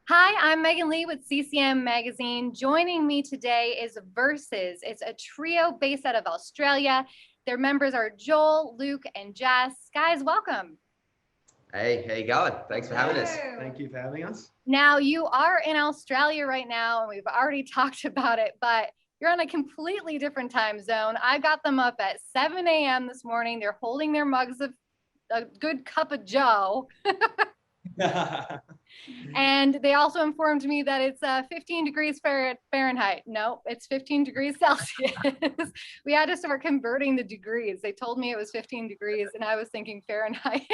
Hi, I'm Megan Lee with CCM Magazine. Joining me today is Versus. It's a trio based out of Australia. Their members are Joel, Luke, and Jess. Guys, welcome. Hey, how you going? Thanks for having us. Thank you for having us. Now, you are in Australia right now, and we've already talked about it, but you're on a completely different time zone. I got them up at 7 a.m. this morning. They're holding their mugs of a good cup of Joe. And they also informed me that it's 15 degrees Fahrenheit. No, it's 15 degrees Celsius. We had to start converting the degrees. They told me it was 15 degrees, and I was thinking Fahrenheit.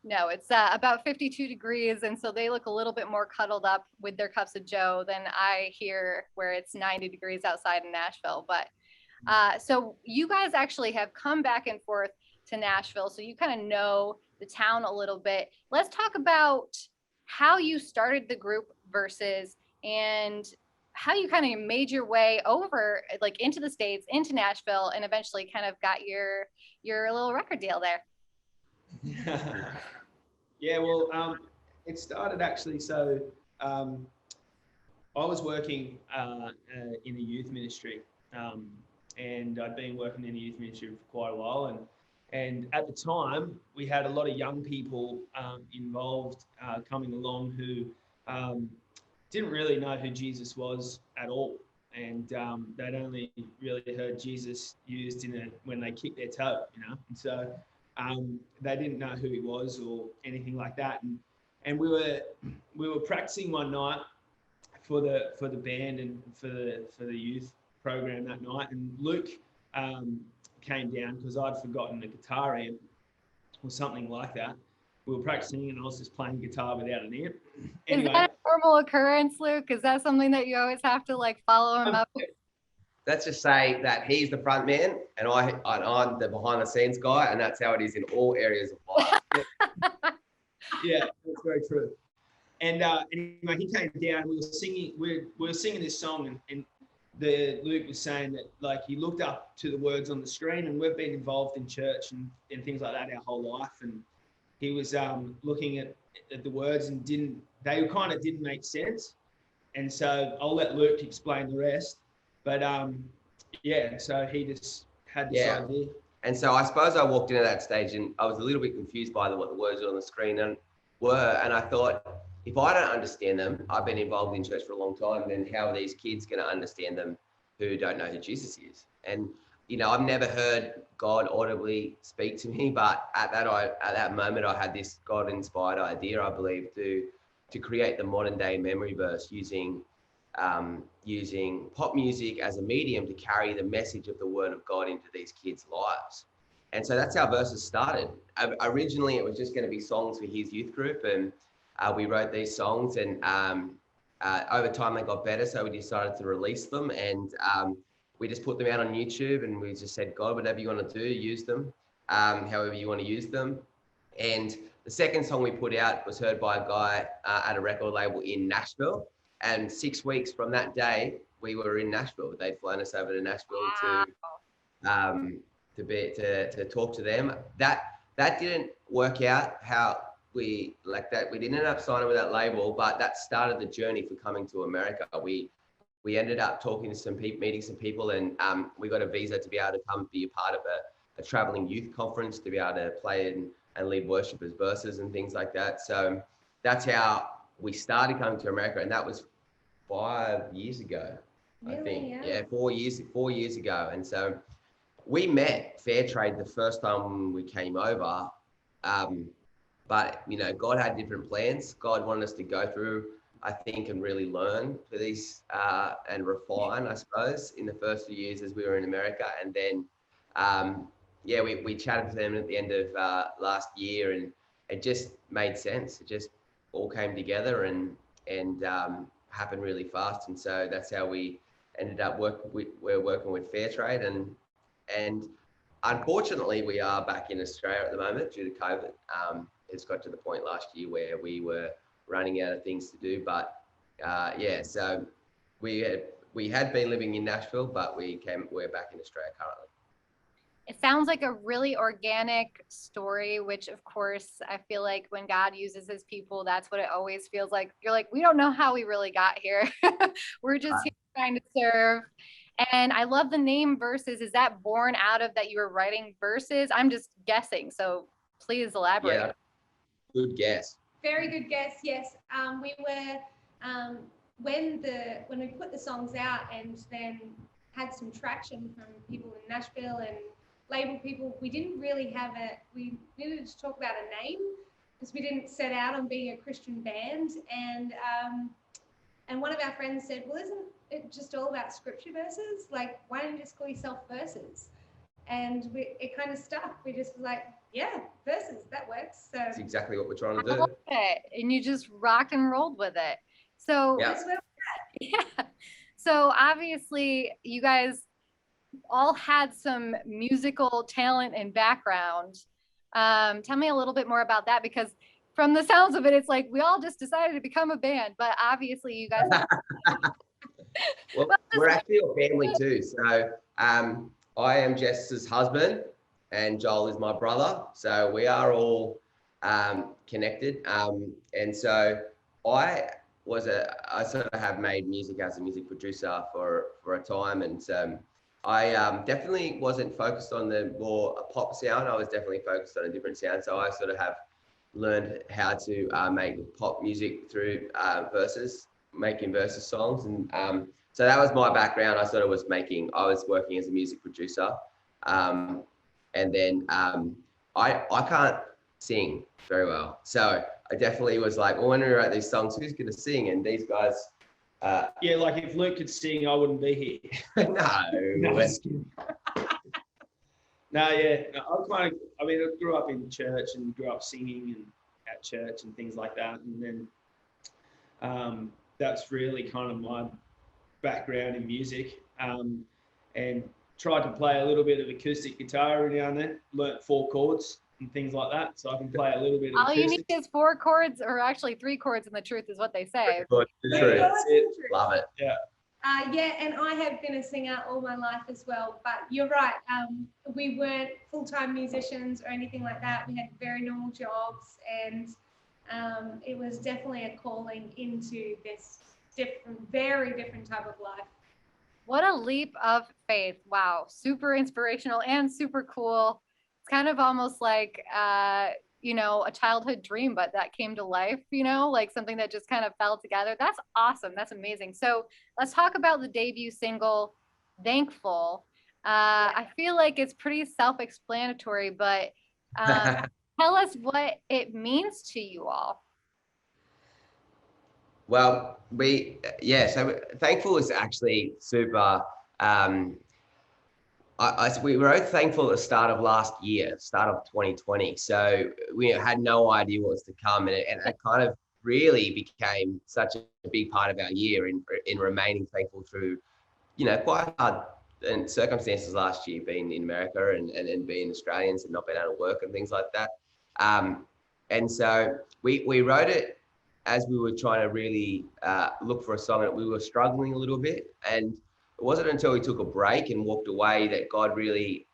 No, it's about 52 degrees. And so they look a little bit more cuddled up with their cups of Joe than I hear where it's 90 degrees outside in Nashville. But so you guys actually have come back and forth to Nashville, so you kind of know the town a little bit. Let's talk about how you started the group Versus and how you kind of made your way over like into the States, into Nashville, and eventually kind of got your little record deal there. Yeah, it started actually. So I was working in a youth ministry, and I'd been working in a youth ministry for quite a while. And at the time, we had a lot of young people involved coming along who didn't really know who Jesus was at all. And they'd only really heard Jesus used when they kicked their toe, And so they didn't know who he was or anything like that. And we were practicing one night for the band and for the youth program that night. And Luke came down because I'd forgotten a guitar amp or something like that. We were practicing and I was just playing guitar without an amp. Anyway. Is that a normal occurrence, Luke? Is that something that you always have to like follow him up with? Let's just say that he's the front man and I'm the behind the scenes guy, and that's how it is in all areas of life. Yeah, that's very true. And anyway, he came down. We were singing this song, and Luke was saying that like he looked up to the words on the screen, and we've been involved in church and things like that our whole life. And he was looking at the words and they kind of didn't make sense. And so I'll let Luke explain the rest. But yeah, so he just had this idea. And so I suppose I walked into that stage and I was a little bit confused by what the words on the screen were. And I thought, if I don't understand them, I've been involved in church for a long time, then how are these kids going to understand them who don't know who Jesus is? And, I've never heard God audibly speak to me, but at that moment, I had this God-inspired idea, I believe, to create the modern day memory verse using pop music as a medium to carry the message of the word of God into these kids' lives. And so that's how Versus started. Originally, it was just going to be songs for his youth group, and we wrote these songs, and over time they got better, so we decided to release them, and we just put them out on YouTube, and we just said, God, whatever you want to do, use them, however you want to use them. And the second song we put out was heard by a guy at a record label in Nashville, and 6 weeks from that day, we were in Nashville. They'd flown us over to Nashville to talk to them. That didn't work out how we like that. We didn't end up signing with that label, but that started the journey for coming to America. We ended up talking to some people, meeting some people, and we got a visa to be able to come be a part of a traveling youth conference, to be able to play and lead worship as Versus and things like that. So that's how we started coming to America, and that was 5 years ago, I think. Yeah, 4 years ago. And so we met Fairtrade the first time we came over, but God had different plans. God wanted us to go through, I think, and really learn for these and refine, I suppose, in the first few years as we were in America. And then, we chatted to them at the end of last year, and it just made sense. It just all came together and happened really fast. And so that's how we ended up we're working with Fairtrade, and unfortunately we are back in Australia at the moment due to COVID. It's got to the point last year where we were running out of things to do, but so we had been living in Nashville, but we're back in Australia currently. It sounds like a really organic story, which of course I feel like when God uses his people, that's what it always feels like. You're like, we don't know how we really got here. We're just here trying to serve. And I love the name Verses. Is that born out of that you were writing verses? I'm just guessing. So please elaborate. Yeah, good guess. Very good guess. Yes, we were when we put the songs out and then had some traction from people in Nashville and label people. We didn't really have we needed to talk about a name because we didn't set out on being a Christian band. And one of our friends said, well, isn't it just all about scripture verses? Like, why don't you just call yourself Verses? And it kind of stuck. We just was like, yeah, Verses, that works. So That's exactly what we're trying to I do. love it. And you just rocked and rolled with it. So Yeah. yeah. So obviously you guys all had some musical talent and background. Tell me a little bit more about that, because from the sounds of it, it's like we all just decided to become a band, but obviously you guys. Well, we're actually a family too. So I am Jess's husband and Joel is my brother. So we are all connected. And so I sort of have made music as a music producer for a time. And I definitely wasn't focused on the more pop sound. I was definitely focused on a different sound. So I sort of have learned how to make pop music through making verses songs. And so that was my background. I was working as a music producer. And then I can't sing very well. So I definitely was like, well, when we write these songs, who's going to sing? And these guys... yeah, like if Luke could sing, I wouldn't be here. No. No, yeah. I grew up in church and grew up singing and at church and things like that. And then that's really kind of my background in music. And tried to play a little bit of acoustic guitar every now and then, learnt 4 chords and things like that. So I can play a little bit of All you acoustic. need is 4 chords, or actually 3 chords, and the truth is what they say. Good. Yeah, that's it. Love it. Yeah. Yeah, and I have been a singer all my life as well. But you're right. We weren't full-time musicians or anything like that. We had very normal jobs, and it was definitely a calling into this very different type of life. What a leap of faith. Wow. Super inspirational and super cool. It's kind of almost like, a childhood dream, but that came to life, like something that just kind of fell together. That's awesome. That's amazing. So let's talk about the debut single, Thankful. I feel like it's pretty self-explanatory, but tell us what it means to you all. Well, so Thankful is actually super, we were both thankful at the start of last year, start of 2020. So we had no idea what was to come. And it kind of really became such a big part of our year in remaining thankful through, quite hard and circumstances last year, being in America and being Australians and not being able to work and things like that. And so we wrote it as we were trying to really look for a song, and we were struggling a little bit. And it wasn't until we took a break and walked away that God really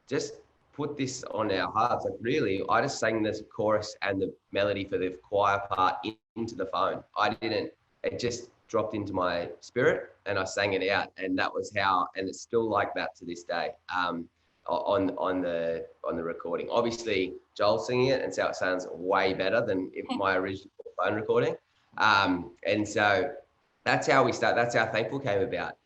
just put this on our hearts. Like really, I just sang this chorus and the melody for the choir part into the phone. It just dropped into my spirit and I sang it out. And that was how, and it's still like that to this day on the recording. Obviously, Joel's singing it, and so it sounds way better than my original phone recording. And so that's how we start. That's how Thankful came about.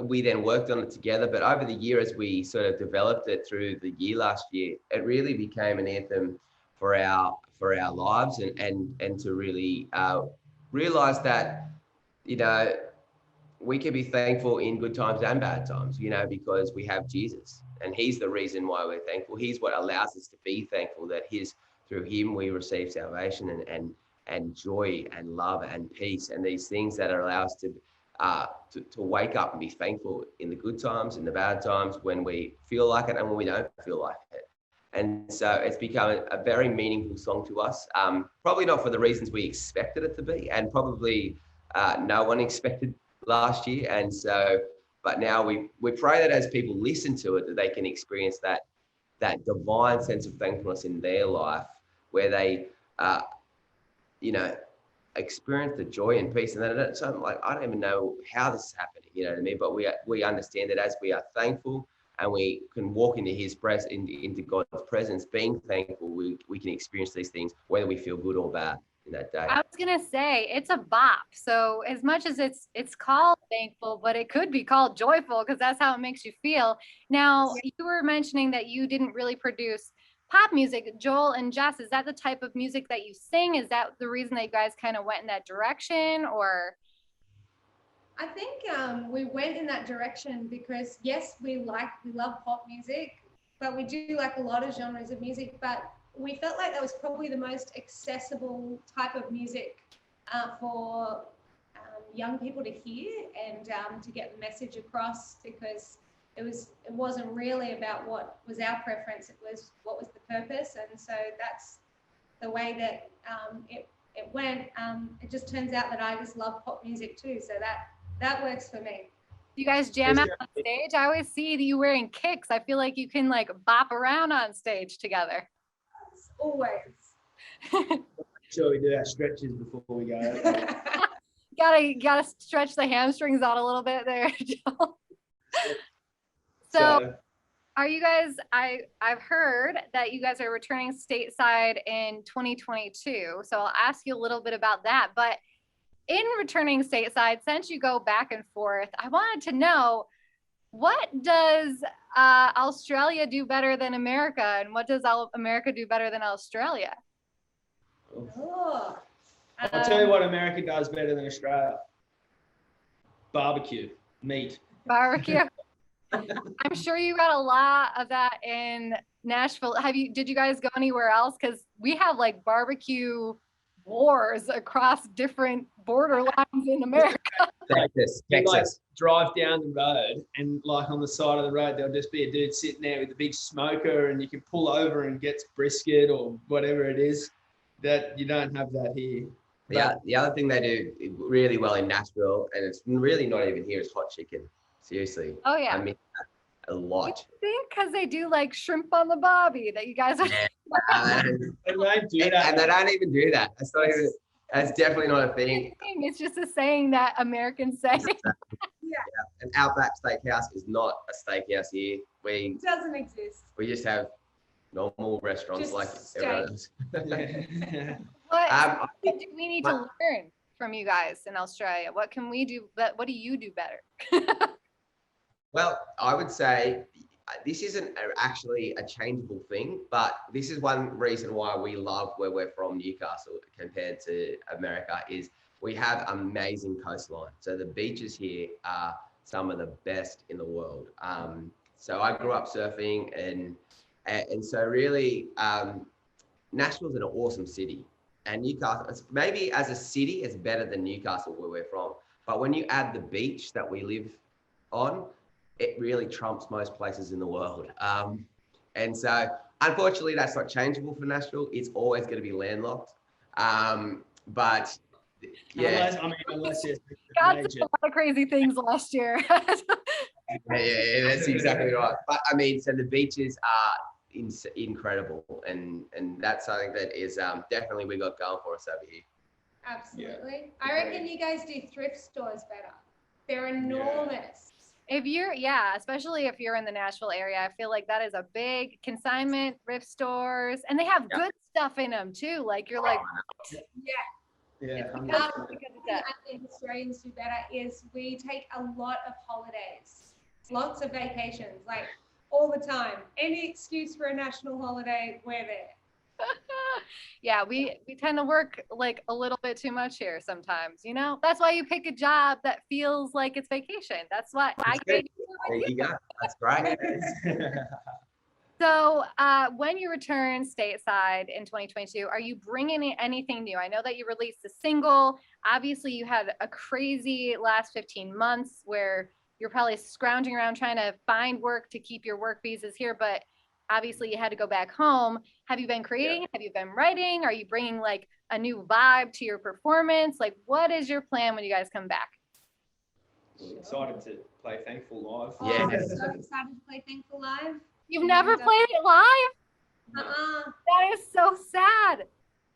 We then worked on it together, but over the year, as we sort of developed it through the year last year, it really became an anthem for our lives, and to really realize that, we can be thankful in good times and bad times, because we have Jesus, and he's the reason why we're thankful. He's what allows us to be thankful, that through him we receive salvation and joy and love and peace, and these things that allow us to wake up and be thankful in the good times, in the bad times, when we feel like it and when we don't feel like it. And so it's become a very meaningful song to us, probably not for the reasons we expected it to be, and probably no one expected last year. And so But now we pray that as people listen to it, that they can experience that divine sense of thankfulness in their life, where they, you know, experience the joy and peace. And then it's like, I don't even know how this is happening, you know what I mean? But we understand that as we are thankful and we can walk into his presence, into God's presence, being thankful, we can experience these things, whether we feel good or bad in that day. I was gonna say it's a bop. So as much as it's called thankful, but it could be called joyful because that's how it makes you feel. Now you were mentioning that you didn't really produce pop music. Joel and Jess, is that the type of music that you sing? Is that the reason that you guys kind of went in that direction, or? I think we went in that direction because yes, we love pop music, but we do like a lot of genres of music. But we felt like that was probably the most accessible type of music for young people to hear and to get the message across, because it wasn't really about what was our preference, it was what was the purpose. And so that's the way that it went. It just turns out that I just love pop music too, so that works for me. You guys jam out on stage? I always see that you wearing kicks. I feel like you can like bop around on stage together. Always. Sure, we do our stretches before we go. gotta stretch the hamstrings out a little bit there, Joel. So are you guys, I've heard that you guys are returning stateside in 2022. So I'll ask you a little bit about that. But in returning stateside, since you go back and forth, I wanted to know, what does Australia do better than America? And what does America do better than Australia? Oh. I'll tell you what America does better than Australia. Barbecue, meat. Barbecue. I'm sure you got a lot of that in Nashville. Did you guys go anywhere else? Because we have like barbecue wars across different border lines in America. Texas. Like, drive down the road and like on the side of the road, there'll just be a dude sitting there with a big smoker, and you can pull over and get brisket or whatever it is. That you don't have that here. Yeah, the other thing they do really well in Nashville, and it's really not even here, is hot chicken. Seriously. Oh yeah. I mean a lot. I think because they do like shrimp on the bobby that you guys are. And They don't do that. and they don't even do that. That's definitely not a thing. It's just a saying that Americans say. An Outback Steakhouse is not a steakhouse here. It doesn't exist. We just have normal restaurants Just like steak. everyone else. What do we need to learn from you guys in Australia? What can we do? What do you do better? Well, I would say this isn't actually a changeable thing, but this is one reason why we love where we're from, Newcastle, compared to America, is we have amazing coastline. So the beaches here are some of the best in the world. So I grew up surfing, and so really, Nashville's an awesome city, and Newcastle, maybe as a city, it's better than Newcastle where we're from. But when you add the beach that we live on, it really trumps most places in the world. And so, unfortunately, that's not changeable for Nashville. It's always going to be landlocked. But yeah, Unless it's Got major. a lot of crazy things last year. yeah, that's exactly right. But I mean, so the beaches are incredible, and that's something that is definitely we got going for us over here. Absolutely. I reckon you guys do thrift stores better. They're enormous. If you're, especially if you're in the Nashville area, I feel like that is a big consignment thrift stores, and they have good stuff in them too. Like you're like, Yeah. because of that. I think Australians do better is we take a lot of holidays, lots of vacations, like all the time. Any excuse for a national holiday, we're there. Yeah, we tend to work like a little bit too much here sometimes, you know? That's why you pick a job that feels like it's vacation. That's why There you go. That's right. So when you return stateside in 2022, are you bringing anything new? I know that you released a single. Obviously, you had a crazy last 15 months where you're probably scrounging around trying to find work to keep your work visas here, but obviously you had to go back home. Have you been creating? Have you been writing? Are you bringing like a new vibe to your performance? Like, what is your plan when you guys come back? excited to play Thankful live. Oh, Yeah. I'm so excited to play Thankful live. You've never played it live? Uh-uh. That is so sad.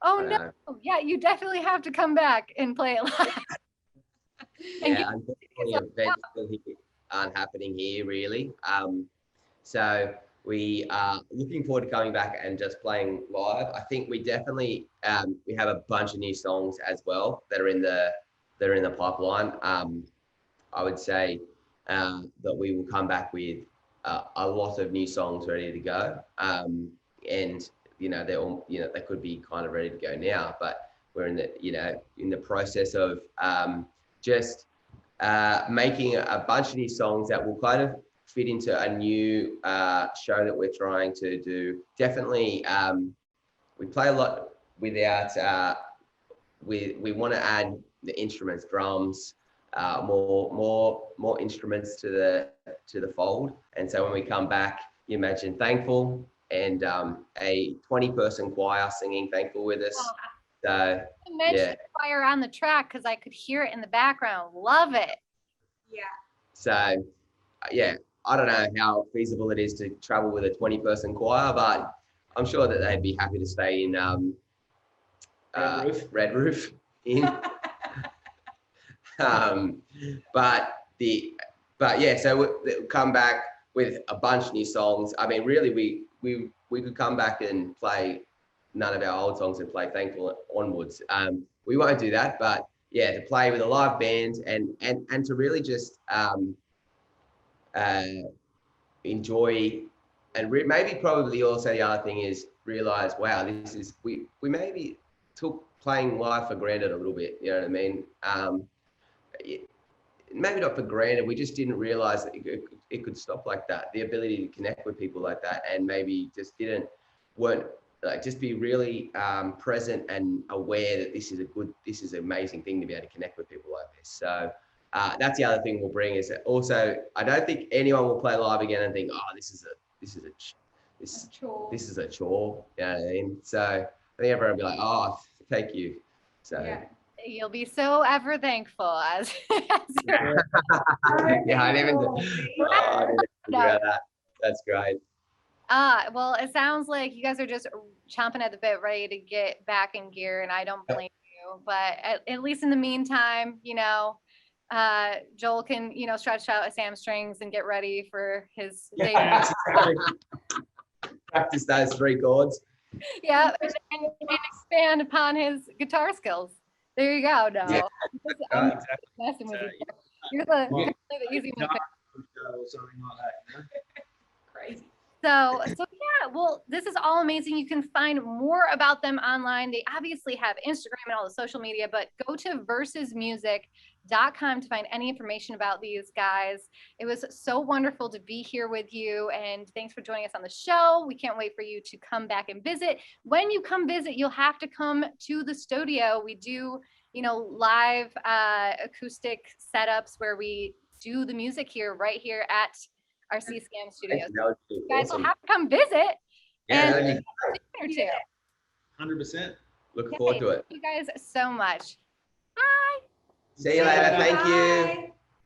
Oh I no. know. Yeah, you definitely have to come back and play it live. And Yeah, unfortunately, events still aren't happening here really. So we are looking forward to coming back and just playing live. I think we definitely we have a bunch of new songs as well that are in the pipeline. I would say that we will come back with a lot of new songs ready to go. And they're all, they could be kind of ready to go now, but we're in the process of just making a bunch of new songs that will kind of fit into a new show that we're trying to do. Definitely, we play a lot without. We want to add the instruments, drums, more instruments to the fold. And so when we come back, you imagine Thankful and a 20-person choir singing Thankful with us. So You mentioned yeah. choir on the track because I could hear it in the background. Love it. Yeah. So yeah, I don't know how feasible it is to travel with a 20-person choir, but I'm sure that they'd be happy to stay in Red Roof in. But yeah, so we'll come back with a bunch of new songs. I mean, really, we could come back and play none of our old songs and play Thankful onwards. We won't do that, but yeah, to play with a live band and to really just enjoy and maybe probably also the other thing is realize, wow, this is we maybe took playing live for granted a little bit. You know what I mean? Maybe not for granted. We just didn't realize that it could stop like that. The ability to connect with people like that, and maybe just weren't like just be really present and aware that this is an amazing thing to be able to connect with people like this. So that's the other thing we'll bring is that also I don't think anyone will play live again and think, oh, this is a chore. You know what I mean? So I think everyone will be like, oh, thank you. So. Yeah. You'll be so ever thankful as Yeah, I didn't figure out that. That's great. well, it sounds like you guys are just chomping at the bit, ready to get back in gear, and I don't blame you. But at least in the meantime, Joel can, stretch out his hamstrings and get ready for his day. Practice those 3 chords. Yeah, and expand upon his guitar skills. There you go. No, Yeah. I'm Exactly. messing with So, you. You're the Well, easy one. Or something like that. Crazy. So yeah, well, this is all amazing. You can find more about them online. They obviously have Instagram and all the social media, but go to versusmusic.com to find any information about these guys. It was so wonderful to be here with you, and thanks for joining us on the show. We can't wait for you to come back and visit. When you come visit, you'll have to come to the studio. We do, live acoustic setups where we do the music here, right here at our C-SCAM studios. You guys will have to come visit. Yeah, and that'd be too. 100%. looking forward to it. Thank you guys so much. Bye. See you later. Thank you. Bye.